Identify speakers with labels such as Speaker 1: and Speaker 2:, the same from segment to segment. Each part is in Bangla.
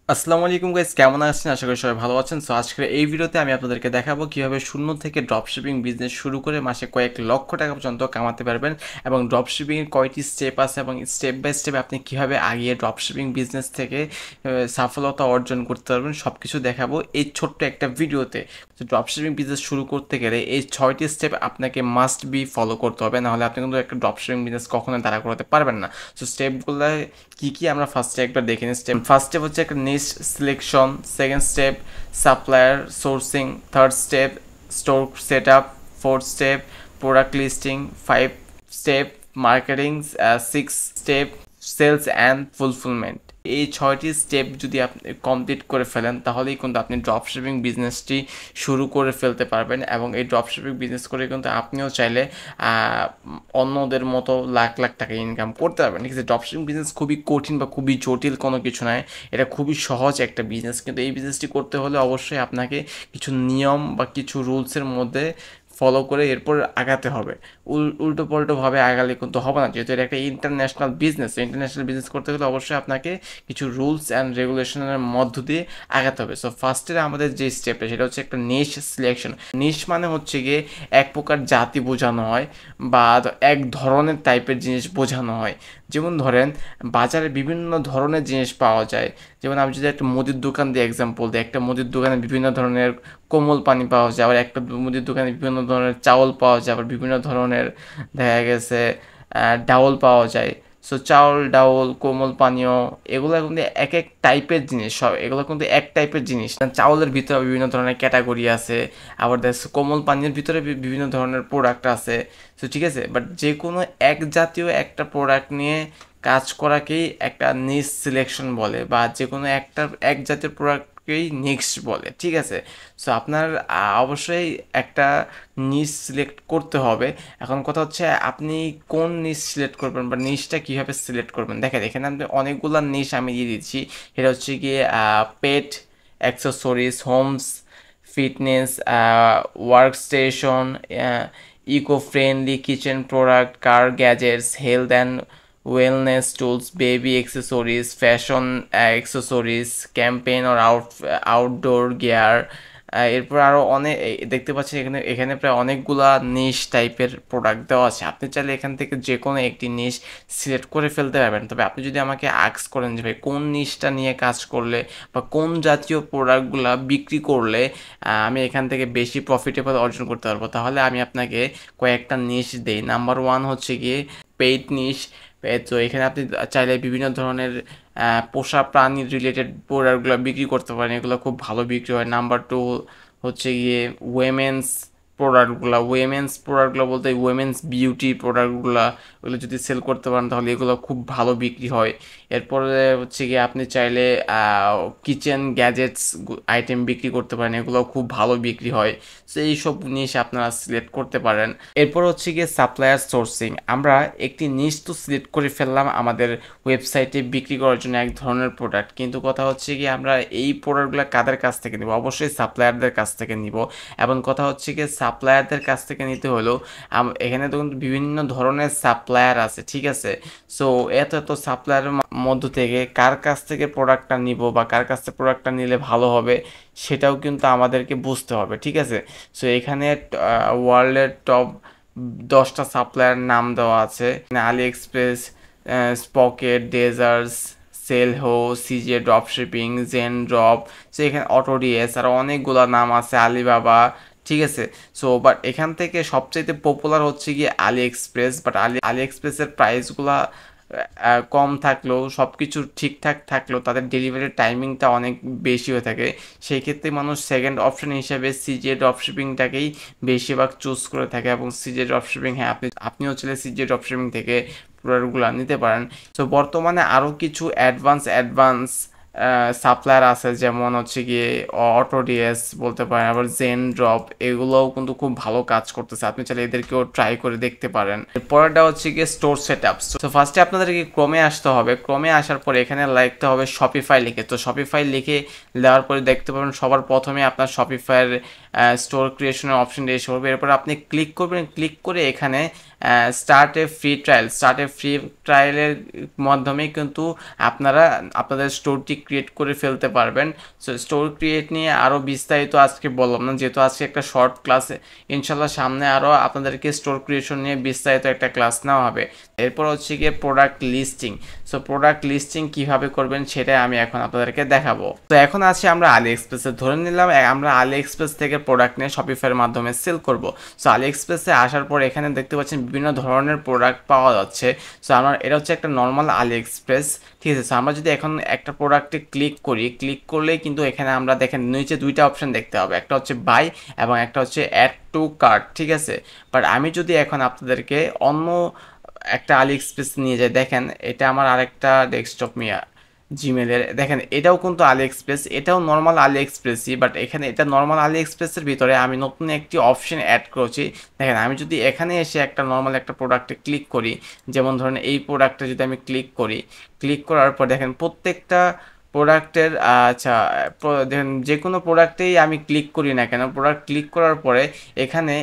Speaker 1: আসসালামু আলাইকুম গাইস, কেমন আছেন? আশা করি সবাই ভালো আছেন। সো আজকের এই ভিডিওতে আমি আপনাদেরকে দেখাবো কিভাবে শূন্য থেকে ড্রপশিপিং বিজনেস শুরু করে মাসে কয়েক লক্ষ টাকা পর্যন্ত কামাতে পারবেন এবং ড্রপশিপিং এর কয়টি স্টেপ আছে এবং স্টেপ বাই স্টেপ আপনি কিভাবে আগিয়ে ড্রপশিপিং বিজনেস থেকে সফলতা অর্জন করতে পারবেন সবকিছু দেখাবো এই ছোট্ট একটা ভিডিওতে। তো ড্রপশিপিং বিজনেস শুরু করতে গেলে এই 6টি স্টেপ আপনাকে মাস্ট বি ফলো করতে হবে, নাহলে আপনি কিন্তু একটা ড্রপশিপিং বিজনেস কখনো দাঁড়া করাতে পারবেন না। সো স্টেপগুলো কি কি আমরা ফার্স্টে একবার দেখে নিই। ফার্স্ট স্টেপ হচ্ছে একটা niche selection, second step supplier sourcing, third step store set up, fourth step product listing, five step marketing, six step sales and fulfilment. এই 6টি স্টেপ যদি আপনি কমপ্লিট করে ফেলেন তাহলেই কিন্তু আপনি ড্রপশিপিং বিজনেসটি শুরু করে ফেলতে পারবেন এবং এই ড্রপশিপিং বিজনেস করে কিন্তু আপনিও চাইলে অন্যদের মতো লাখ লাখ টাকা ইনকাম করতে পারবেন। ঠিক আছে, ড্রপশিপিং বিজনেস খুবই কঠিন বা খুবই জটিল কোনো কিছু নয়, এটা খুবই সহজ একটা বিজনেস। কিন্তু এই বিজনেসটি করতে হলে অবশ্যই আপনাকে কিছু নিয়ম বা কিছু রুলসের মধ্যে ফলো করে এরপর আগাতে হবে। উল্টো পাল্টোভাবে আগালে কিন্তু হবে না, যেহেতু এটা একটা ইন্টারন্যাশনাল বিজনেস। ইন্টারন্যাশনাল বিজনেস করতে গেলে অবশ্যই আপনাকে কিছু রুলস অ্যান্ড রেগুলেশনের মধ্য দিয়ে আগাতে হবে। সো ফার্স্টে আমাদের যে স্টেপটা সেটা হচ্ছে একটা নিশ সিলেকশন। নিশ মানে হচ্ছে গিয়ে এক প্রকার জাতি বোঝানো হয় বা এক ধরনের টাইপের জিনিস বোঝানো হয়। যেমন ধরেন বাজারে বিভিন্ন ধরনের জিনিস পাওয়া যায়। যেমন আমি যদি একটা মুদির দোকান দিয়ে এক্সাম্পল দিই, একটা মুদির দোকানে বিভিন্ন ধরনের কোমল পানি পাওয়া যায়, আবার একটা মুদির দোকানে বিভিন্ন ধরনের চাউল পাওয়া যায়, আবার বিভিন্ন ধরনের দেখা গেছে ডাউল পাওয়া যায়। সো চাউল, ডাউল, কোমল পানীয় এগুলো কিন্তু এক এক টাইপের জিনিস, সব এগুলো কিন্তু এক টাইপের জিনিস। চাউলের ভিতরে বিভিন্ন ধরনের ক্যাটাগরি আছে, আবার দেখছো কোমল পানীয়ের ভিতরে বিভিন্ন ধরনের প্রোডাক্ট আছে। সো ঠিক আছে, বাট যে কোনো এক জাতীয় একটা প্রোডাক্ট নিয়ে কাজ করাকেই একটা নিশ সিলেকশন বলে, বা যে কোনো একটা এক জাতীয় প্রোডাক্টকেই নেক্সট বলে। ঠিক আছে, সো আপনার অবশ্যই একটা নিশ সিলেক্ট করতে হবে। এখন কথা হচ্ছে আপনি কোন নিশ সিলেক্ট করবেন বা নিশটা কীভাবে সিলেক্ট করবেন। দেখেন এখানে আপনি অনেকগুলো নিশ আমি দিয়ে দিচ্ছি। এটা হচ্ছে গিয়ে pet accessories, homes, fitness, work station, eco friendly kitchen product, car gadgets, health and wellness tools, baby accessories, fashion accessories, camping or outdoor gear. এরপর আরও অনেক দেখতে পাচ্ছেন এখানে এখানে প্রায় অনেকগুলা নিশ টাইপের প্রোডাক্ট দেওয়া আছে। আপনি চাইলে এখান থেকে যে কোনো একটি নিশ সিলেক্ট করে ফেলতে পারবেন। তবে আপনি যদি আমাকে আস্ক করেন যে ভাই কোন নিশটা নিয়ে কাজ করলে বা কোন জাতীয় প্রোডাক্টগুলা বিক্রি করলে আমি এখান থেকে বেশি প্রফিটেবল অর্জন করতে পারবো, তাহলে আমি আপনাকে কয়েকটা নিশ দেই। নাম্বার ওয়ান হচ্ছে গিয়ে পেইড নিশ। তো এখানে আপনি চাইলে বিভিন্ন ধরনের পোষা প্রাণী রিলেটেড প্রোডাক্টগুলো বিক্রি করতে পারেন, এগুলো খুব ভালো বিক্রি হয়। নাম্বার টু হচ্ছে গিয়ে ওয়েমেন্স প্রোডাক্টগুলো বলতে ওয়েমেন্স বিউটি প্রোডাক্টগুলো, ওগুলো যদি সেল করতে পারেন তাহলে এগুলো খুব ভালো বিক্রি হয়। এরপরে হচ্ছে গিয়ে আপনি চাইলে কিচেন গ্যাজেটস আইটেম বিক্রি করতে পারেন, এগুলো খুব ভালো বিক্রি হয়। সো এইসব জিনিস আপনারা সিলেক্ট করতে পারেন। এরপর হচ্ছে গিয়ে সাপ্লায়ার সোর্সিং। আমরা একটি নিশ তো সিলেক্ট করে ফেললাম আমাদের ওয়েবসাইটে বিক্রি করার জন্য এক ধরনের প্রোডাক্ট, কিন্তু কথা হচ্ছে কি আমরা এই প্রোডাক্টগুলো কাদের কাছ থেকে নিব? অবশ্যই সাপ্লায়ারদের কাছ থেকে নিব। এবং কথা হচ্ছে কি সাপ্লায়ারদের কাছ থেকে নিতে হলেও এখানে তো কিন্তু বিভিন্ন ধরনের সাপ্লায়ার আছে। ঠিক আছে, সো এত এত সাপ্লায়ারের মধ্য থেকে কার কাছ থেকে প্রোডাক্টটা নিব বা কার কাছ থেকে প্রোডাক্টটা নিলে ভালো হবে সেটাও কিন্তু আমাদেরকে বুঝতে হবে। ঠিক আছে, সো এখানে ওয়ার্ল্ডের টপ 10টা সাপ্লায়ার নাম দেওয়া আছে। আলি এক্সপ্রেস, স্পকেট, ডেজার্টস, সেলহো, সিজে ড্রপশিপিং, জেন ড্রপ। সো এখানে অটোডিএস আর অনেকগুলো নাম আছে, আলিবাবা। ঠিক আছে, সো বাট এখান থেকে সবচাইতে পপুলার হচ্ছে গিয়ে আলি এক্সপ্রেস। বাট আলি এক্সপ্রেসের প্রাইসগুলা কম থাকলেও সব কিছু ঠিকঠাক থাকলেও তাদের ডেলিভারির টাইমিংটা অনেক বেশি হয়ে থাকে। সেই ক্ষেত্রে মানুষ সেকেন্ড অপশন হিসেবে সিজে ড্রপশিপিংটাকেই বেশিরভাগ চুজ করে থাকে। এবং সিজে ড্রপশিপিং, হ্যাঁ আপনিও চাইলে সিজে ড্রপশিপিং থেকে প্রোডাক্টগুলো নিতে পারেন। সো বর্তমানে আরও কিছু অ্যাডভান্স সাপ্লায়ার আছে, যেমন হচ্ছে গিয়ে অটোডিএস বলতে পারেন, আবার জেন ড্রপ, এগুলোও কিন্তু খুব ভালো কাজ করতেছে। আপনি চাইলে এদেরকেও ট্রাই করে দেখতে পারেন। পরেরটা হচ্ছে গিয়ে স্টোর সেট আপ। তো ফার্স্টে আপনাদেরকে ক্রমে আসতে হবে। ক্রমে আসার পর এখানে লিখতে হবে শপিফাই লিখে। তো শপিফাই লিখে দেওয়ার পরে দেখতে পাবেন সবার প্রথমে আপনার শপিফাইয়ের স্টোর ক্রিয়েশনের অপশনটা এসে পড়বে। এরপর আপনি ক্লিক করবেন, ক্লিক করে এখানে স্টার্ট এ ফ্রি ট্রায়ালের মাধ্যমে কিন্তু আপনারা আপনাদের স্টোরটি ক্রিয়েট করে ফেলতে পারবেন। সো স্টোর ক্রিয়েট নিয়ে আরও বিস্তারিত আজকে বললাম না, যেহেতু আজকে একটা শর্ট ক্লাস, ইনশাল্লাহ সামনে আরও আপনাদেরকে স্টোর ক্রিয়েশন নিয়ে বিস্তারিত একটা ক্লাস নেওয়া হবে। এরপর হচ্ছে গিয়ে product listing. So product listing কীভাবে করবেন সেটা আমি এখন আপনাদেরকে দেখাবো। তো এখন আছি আমরা আলি এক্সপ্রেসে। ধরে নিলাম আমরা আলি এক্সপ্রেস থেকে প্রোডাক্ট নিয়ে শপিফাইয়ের মাধ্যমে সেল করব। সো আলি এক্সপ্রেসে আসার পর এখানে দেখতে পাচ্ছেন বিভিন্ন ধরনের প্রোডাক্ট পাওয়া যাচ্ছে। সো আমার এটা হচ্ছে একটা নর্মাল আলি এক্সপ্রেস, ঠিক আছে। সো আমরা যদি এখন একটা প্রোডাক্টে ক্লিক করি, ক্লিক করলেই কিন্তু এখানে আমরা দেখেন নিচে দুইটা অপশন দেখতে হবে, একটা হচ্ছে বাই এবং একটা হচ্ছে অ্যাড টু কার্ট, ঠিক আছে। বাট আমি যদি এখন আপনাদেরকে অন্য একটা আলি এক্সপ্রেস নিয়ে যাই, দেখেন এটা আমার আরেকটা ডেস্কটপ জিমেলের, দেখেন এটাও কিন্তু আলি এক্সপ্রেস, এটাও নর্মাল আলি এক্সপ্রেসই, বাট এখানে এটা নর্মাল আলি এক্সপ্রেসের ভিতরে আমি নতুন একটি অপশন অ্যাড করেছি। দেখেন আমি যদি এখানে এসে একটা নর্মাল একটা প্রোডাক্টে ক্লিক করি, যেমন ধরেন এই প্রোডাক্টে যদি আমি ক্লিক করি, ক্লিক করার পর দেখেন প্রত্যেকটা প্রোডাক্টের আচ্ছা দেখেন যে কোনো প্রোডাক্টেই আমি ক্লিক করি না কেন, প্রোডাক্ট ক্লিক করার পরে এখানে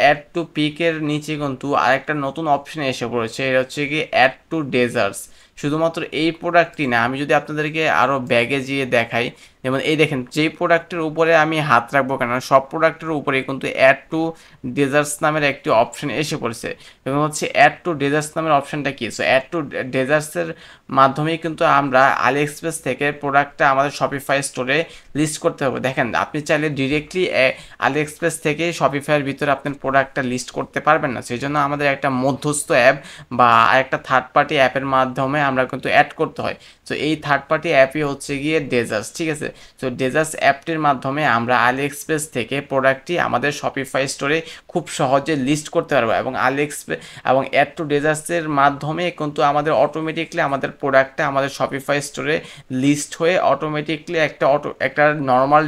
Speaker 1: অ্যাড টু পিকের নিচে কিন্তু আরেকটা নতুন অপশন এসে পড়েছে, এটা হচ্ছে কি অ্যাড টু ডেজার্টস। শুধুমাত্র এই প্রোডাক্টই না, আমি যদি আপনাদেরকে আরও ব্যাগে যেয়ে দেখাই, যেমন এই দেখেন যেই প্রোডাক্টের উপরে আমি হাত রাখবো কেন সব প্রোডাক্টের উপরে কিন্তু অ্যাড টু ডেজার্টস নামের একটি অপশন এসে পড়েছে। এবং হচ্ছে অ্যাড টু ডেজার্টস নামের অপশনটা কি? সো অ্যাড টু ডেজার্টসের মাধ্যমেই কিন্তু আমরা আলি এক্সপ্রেস থেকে প্রোডাক্টটা আমাদের শপিফাই স্টোরে লিস্ট করতে হবে। দেখেন আপনি চাইলে ডিরেক্টলি আলি এক্সপ্রেস থেকে শপিফাইয়ের ভিতরে আপনার প্রোডাক্টটা লিস্ট করতে পারবেন না, সেই জন্য আমাদের একটা মধ্যস্থ অ্যাপ বা একটা থার্ড পার্টি অ্যাপের মাধ্যমে আমরা কিন্তু অ্যাড করতে হয়। তো এই থার্ড পার্টি অ্যাপই হচ্ছে গিয়ে ডেজার্টস, ঠিক আছে। তো ডেজার্টস অ্যাপটির মাধ্যমে আমরা আলি এক্সপ্রেস থেকে প্রোডাক্টটি আমাদের শপিফাই স্টোরে খুব সহজে লিস্ট করতে পারবো। এবং আলি এক্সপ্রেস এবং অ্যাড টু ডেজার্টসের মাধ্যমে কিন্তু আমাদের অটোমেটিকলি আমাদের প্রোডাক্টটা আমাদের শপিফাই স্টোরে লিস্ট হয়ে অটোমেটিকলি একটা নর্মাল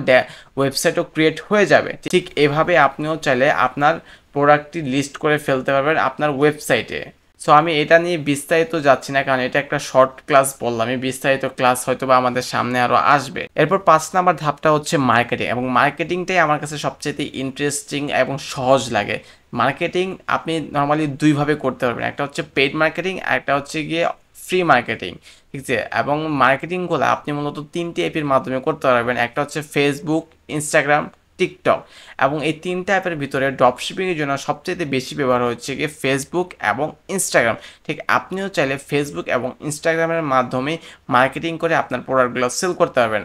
Speaker 1: ওয়েবসাইটও ক্রিয়েট হয়ে যাবে। ঠিক এভাবে আপনিও চাইলে আপনার প্রোডাক্টটি লিস্ট করে ফেলতে পারবেন আপনার ওয়েবসাইটে। সো আমি এটা নিয়ে বিস্তারিত যাচ্ছি না, কারণ এটা একটা শর্ট ক্লাস বললাম, আমি বিস্তারিত ক্লাস হয়তো বা আমাদের সামনে আরও আসবে। এরপর 5 নাম্বার ধাপটা হচ্ছে মার্কেটিং, এবং মার্কেটিংটাই আমার কাছে সবচেয়ে ইন্টারেস্টিং এবং সহজ লাগে। মার্কেটিং আপনি নর্মালি দুইভাবে করতে পারবেন, একটা হচ্ছে পেইড মার্কেটিং আর একটা হচ্ছে গিয়ে ফ্রি মার্কেটিং, ঠিক আছে। এবং মার্কেটিংগুলো আপনি মূলত 3টি অ্যাপের মাধ্যমে করতে পারবেন, একটা হচ্ছে ফেসবুক, ইনস্টাগ্রাম, টিকটক। এবং এই 3টা অ্যাপের ভিতরে ড্রপশিপিংয়ের জন্য সবচেয়ে বেশি ব্যবহার হচ্ছে গিয়ে ফেসবুক এবং ইনস্টাগ্রাম। ঠিক আপনিও চাইলে ফেসবুক এবং ইনস্টাগ্রামের মাধ্যমে মার্কেটিং করে আপনার প্রোডাক্টগুলো সেল করতে পারবেন।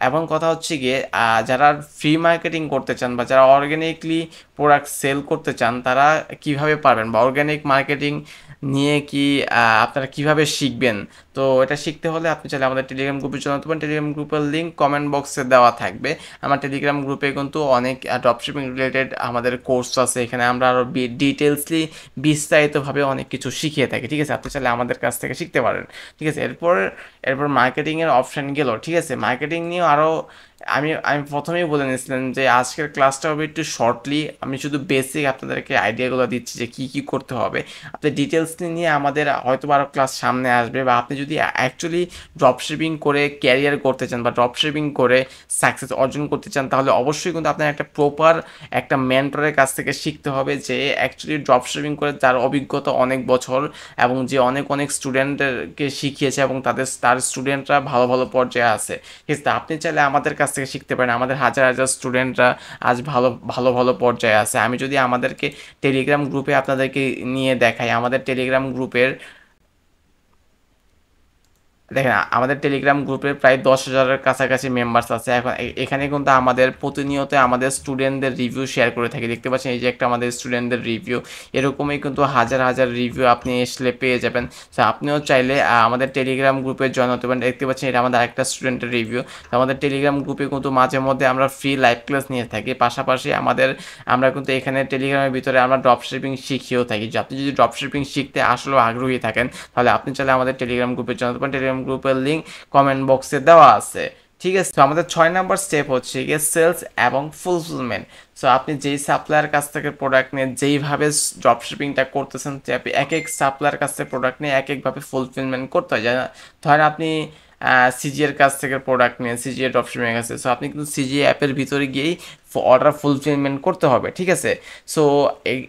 Speaker 1: এবং কথা হচ্ছে গিয়ে যারা ফ্রি মার্কেটিং করতে চান বা যারা অর্গ্যানিকলি প্রোডাক্ট সেল করতে চান তারা কিভাবে পারবেন, বা অর্গ্যানিক মার্কেটিং নিয়ে কি আপনারা কিভাবে শিখবেন। তো এটা শিখতে হলে আপনি চাইলে আমাদের টেলিগ্রাম গ্রুপে জয়েন করতে পারেন। টেলিগ্রাম গ্রুপের লিঙ্ক কমেন্ট বক্সে দেওয়া থাকবে। আমার টেলিগ্রাম গ্রুপে কিন্তু অনেক ড্রপশিপিং রিলেটেড আমাদের কোর্স আছে, এখানে আমরা আরও ডিটেলসলি বিস্তারিতভাবে অনেক কিছু শিখিয়ে থাকি, ঠিক আছে। আপনি চাইলে আমাদের কাছ থেকে শিখতে পারেন, ঠিক আছে। এরপর মার্কেটিংয়ের অপশান গেল, ঠিক আছে। মার্কেটিং নিয়েও আরও আমি প্রথমেই বলে নিয়েছিলাম যে আজকের ক্লাসটা হবে একটু শর্টলি, আমি শুধু বেসিক আপনাদেরকে আইডিয়াগুলো দিচ্ছি যে কী করতে হবে। আপনি ডিটেলস নিয়ে আমাদের হয়তো আরও ক্লাস সামনে আসবে, বা আপনি যদি অ্যাকচুয়ালি ড্রপশিপিং করে ক্যারিয়ার করতে চান বা ড্রপশিপিং করে সাকসেস অর্জন করতে চান, তাহলে অবশ্যই কিন্তু আপনার একটা প্রপার একটা মেন্টরের কাছ থেকে শিখতে হবে, যে অ্যাকচুয়ালি ড্রপশিপিং করে তার অভিজ্ঞতা অনেক বছর এবং যে অনেক স্টুডেন্টদেরকে শিখিয়েছে এবং তার স্টুডেন্টরা ভালো ভালো পর্যায়ে আছে, ঠিক আছে। আপনি চাইলে আমাদের কাছ থেকে শিখতে পারেন, আমাদের হাজার হাজার স্টুডেন্টরা আজ ভালো পর্যায়ে আছে। আমি যদি আমাদেরকে টেলিগ্রাম গ্রুপে আপনাদেরকে নিয়ে দেখাই, আমাদের টেলিগ্রাম গ্রুপের দেখেন আমাদের টেলিগ্রাম গ্রুপে প্রায় 10,000-এর কাছাকাছি মেম্বার্স আছে। এখন এখানে কিন্তু আমাদের প্রতিনিয়ত আমাদের স্টুডেন্টদের রিভিউ শেয়ার করে থাকি, দেখতে পাচ্ছেন এই যে একটা আমাদের স্টুডেন্টদের রিভিউ, এরকমই কিন্তু হাজার রিভিউ আপনি আসলে পেয়ে যাবেন। তো আপনিও চাইলে আমাদের টেলিগ্রাম গ্রুপে জয়েন হতে পারেন। দেখতে পাচ্ছেন এটা আমাদের আরেকটা স্টুডেন্টের রিভিউ। তো আমাদের টেলিগ্রাম গ্রুপে কিন্তু মাঝে মধ্যে আমরা ফ্রি লাইভ ক্লাস নিয়ে থাকি, পাশাপাশি আমরা কিন্তু এখানে টেলিগ্রামের ভিতরে আমরা ড্রপশিপিং শিখিয়েও থাকি। যে আপনি যদি ড্রপশিপিং শিখতে আসলেও আগ্রহী থাকেন, তাহলে আপনি চাইলে আমাদের টেলিগ্রাম গ্রুপে জয়েন হতে পারেন। টেলিগ্রাম গ্রুপের লিঙ্ক কমেন্ট বক্সে দেওয়া আছে, ঠিক আছে। তো আমাদের 6 নাম্বার স্টেপ হচ্ছে গিয়ে সেলস এবং ফুলফিলমেন্ট। সো আপনি যেই সাপ্লায়ার কাছ থেকে প্রোডাক্ট নিয়ে যেইভাবে ড্রপশিপিংটা করতেছেন, আপনি এক সাপ্লায়ার কাছ থেকে প্রোডাক্ট নিয়ে একভাবে ফুলফিলমেন্ট করতে হয়। ধরেন আপনি সিজিএর কাছ থেকে প্রোডাক্ট নিয়ে সিজিএ ড্রপশিপিংয়ের কাছে। সো আপনি কিন্তু সিজিএ অ্যাপের ভিতরে গিয়েই অর্ডার ফুলফিলমেন্ট করতে হবে, ঠিক আছে? সো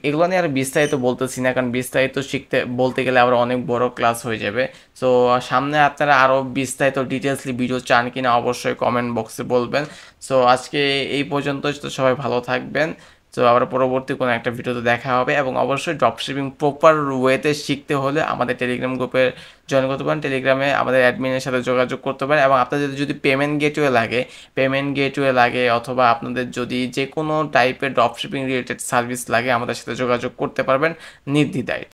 Speaker 1: এগুলো নিয়ে আর বিস্তারিত বলতেছি না, কারণ বিস্তারিত শিখতে বলতে গেলে আবার অনেক বড় ক্লাস হয়ে যাবে। সো সামনে আপনারা আরও বিস্তারিত ডিটেলসলি ভিডিও চান কিনা অবশ্যই কমেন্ট বক্সে বলবেন। সো আজকে এই পর্যন্ত, তো সবাই ভালো থাকবেন। তো আবার পরবর্তী কোনো একটা ভিডিওতে দেখা হবে, এবং অবশ্যই ড্রপশিপিং প্রপার ওয়েতে শিখতে হলে আমাদের টেলিগ্রাম গ্রুপে জয়েন করতে পারেন। টেলিগ্রামে আমাদের অ্যাডমিনের সাথে যোগাযোগ করতে পারেন, এবং আপনাদের যদি পেমেন্ট গেটওয়ে লাগে অথবা আপনাদের যদি যে কোনো টাইপের ড্রপশিপিং রিলেটেড সার্ভিস লাগে আমাদের সাথে যোগাযোগ করতে পারবেন নির্দ্বিধায়।